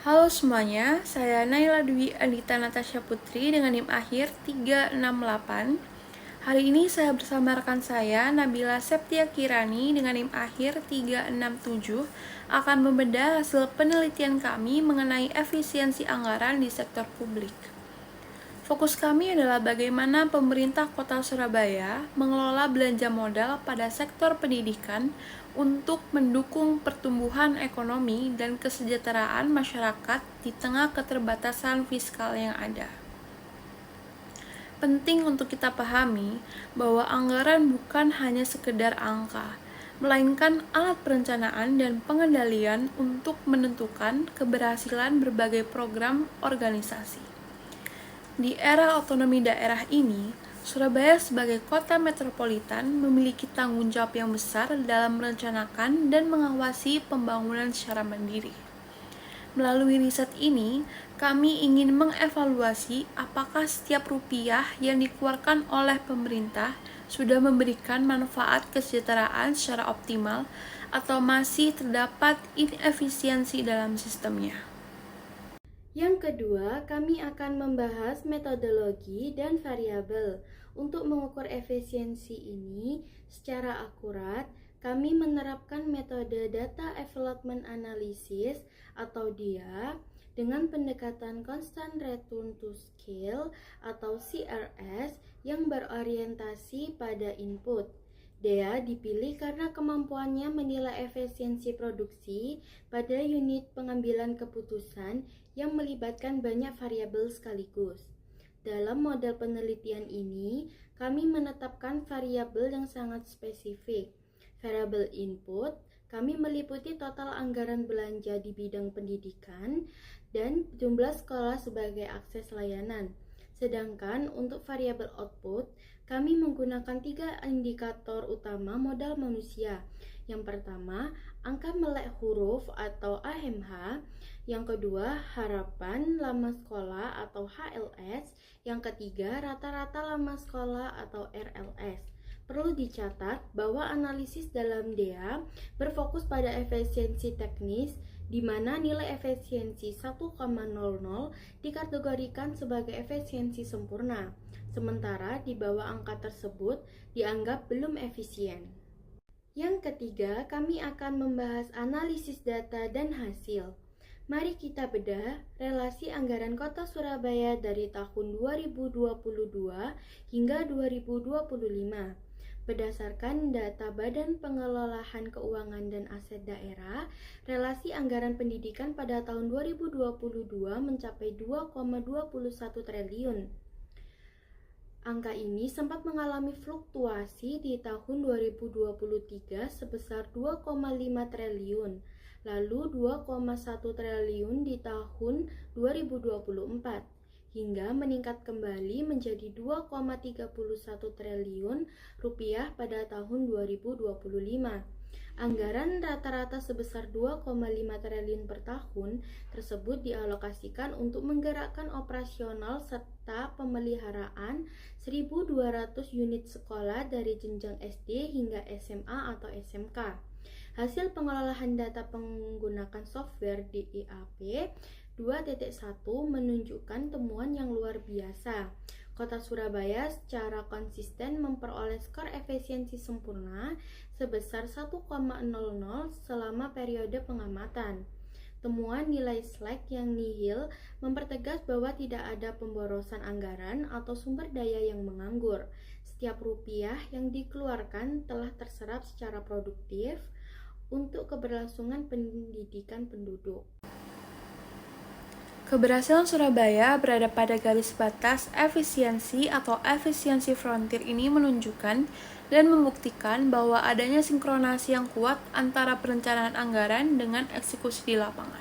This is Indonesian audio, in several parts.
Halo semuanya, saya Naila Dwi Andita Natasha Putri dengan NIM akhir 368. Hari ini saya bersama rekan saya Nabila Septia Kirani dengan NIM akhir 367 akan membedah hasil penelitian kami mengenai efisiensi anggaran di sektor publik. Fokus kami adalah bagaimana pemerintah Kota Surabaya mengelola belanja modal pada sektor pendidikan untuk mendukung pertumbuhan ekonomi dan kesejahteraan masyarakat di tengah keterbatasan fiskal yang ada. Penting untuk kita pahami bahwa anggaran bukan hanya sekedar angka, melainkan alat perencanaan dan pengendalian untuk menentukan keberhasilan berbagai program organisasi. Di era otonomi daerah ini, Surabaya sebagai kota metropolitan memiliki tanggung jawab yang besar dalam merencanakan dan mengawasi pembangunan secara mandiri. Melalui riset ini, kami ingin mengevaluasi apakah setiap rupiah yang dikeluarkan oleh pemerintah sudah memberikan manfaat kesejahteraan secara optimal atau masih terdapat inefisiensi dalam sistemnya. Yang kedua, kami akan membahas metodologi dan variabel. Untuk mengukur efisiensi ini secara akurat, kami menerapkan metode Data Development Analysis atau DIA dengan pendekatan Constant Return to Scale atau CRS yang berorientasi pada input. DEA dipilih karena kemampuannya menilai efisiensi produksi pada unit pengambilan keputusan yang melibatkan banyak variabel sekaligus. Dalam model penelitian ini, kami menetapkan variabel yang sangat spesifik. Variabel input, kami meliputi total anggaran belanja di bidang pendidikan dan jumlah sekolah sebagai akses layanan. Sedangkan untuk variabel output, kami menggunakan 3 indikator utama modal manusia. Yang pertama, angka melek huruf atau AMH. Yang kedua, harapan lama sekolah atau HLS. Yang ketiga, rata-rata lama sekolah atau RLS. Perlu dicatat bahwa analisis dalam DEA berfokus pada efisiensi teknis, di mana nilai efisiensi 1,00 dikategorikan sebagai efisiensi sempurna, sementara di bawah angka tersebut dianggap belum efisien. Yang ketiga, kami akan membahas analisis data dan hasil. Mari kita bedah relasi anggaran Kota Surabaya dari tahun 2022 hingga 2025. Berdasarkan data Badan Pengelolaan Keuangan dan Aset Daerah, relasi anggaran pendidikan pada tahun 2022 mencapai 2,21 triliun. Angka ini sempat mengalami fluktuasi di tahun 2023 sebesar 2,5 triliun, lalu 2,1 triliun di tahun 2024, hingga meningkat kembali menjadi 2,31 triliun rupiah pada tahun 2025. Anggaran rata-rata sebesar 2,5 triliun per tahun tersebut dialokasikan untuk menggerakkan operasional serta pemeliharaan 1.200 unit sekolah dari jenjang SD hingga SMA atau SMK. Hasil pengelolaan data menggunakan software DIAP 2.1 menunjukkan temuan yang luar biasa. Kota Surabaya secara konsisten memperoleh skor efisiensi sempurna sebesar 1,00 selama periode pengamatan. Temuan nilai SLAC yang nihil mempertegas bahwa tidak ada pemborosan anggaran atau sumber daya yang menganggur. Setiap rupiah yang dikeluarkan telah terserap secara produktif untuk keberlangsungan pendidikan penduduk. Keberhasilan Surabaya berada pada garis batas efisiensi atau efisiensi frontier ini menunjukkan dan membuktikan bahwa adanya sinkronasi yang kuat antara perencanaan anggaran dengan eksekusi di lapangan.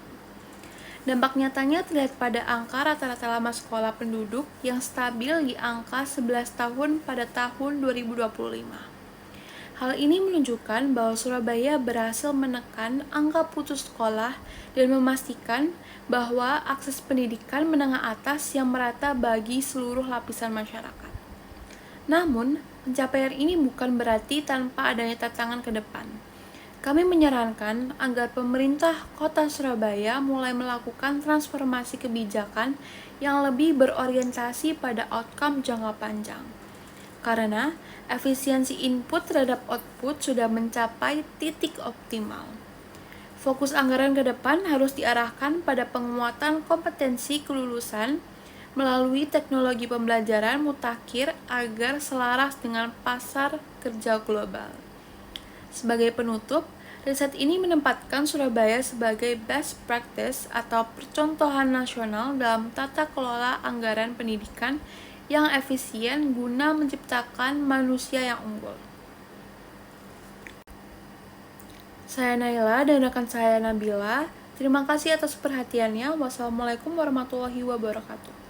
Dampak nyatanya terlihat pada angka rata-rata lama sekolah penduduk yang stabil di angka 11 tahun pada tahun 2025. Hal ini menunjukkan bahwa Surabaya berhasil menekan angka putus sekolah dan memastikan bahwa akses pendidikan menengah atas yang merata bagi seluruh lapisan masyarakat. Namun, pencapaian ini bukan berarti tanpa adanya tantangan ke depan. Kami menyarankan agar pemerintah Kota Surabaya mulai melakukan transformasi kebijakan yang lebih berorientasi pada outcome jangka panjang. Karena efisiensi input terhadap output sudah mencapai titik optimal. Fokus anggaran ke depan harus diarahkan pada penguatan kompetensi kelulusan melalui teknologi pembelajaran mutakhir agar selaras dengan pasar kerja global. Sebagai penutup, riset ini menempatkan Surabaya sebagai best practice atau percontohan nasional dalam tata kelola anggaran pendidikan yang efisien guna menciptakan manusia yang unggul. Saya Naila dan rekan saya Nabila. Terima kasih atas perhatiannya. Wassalamualaikum warahmatullahi wabarakatuh.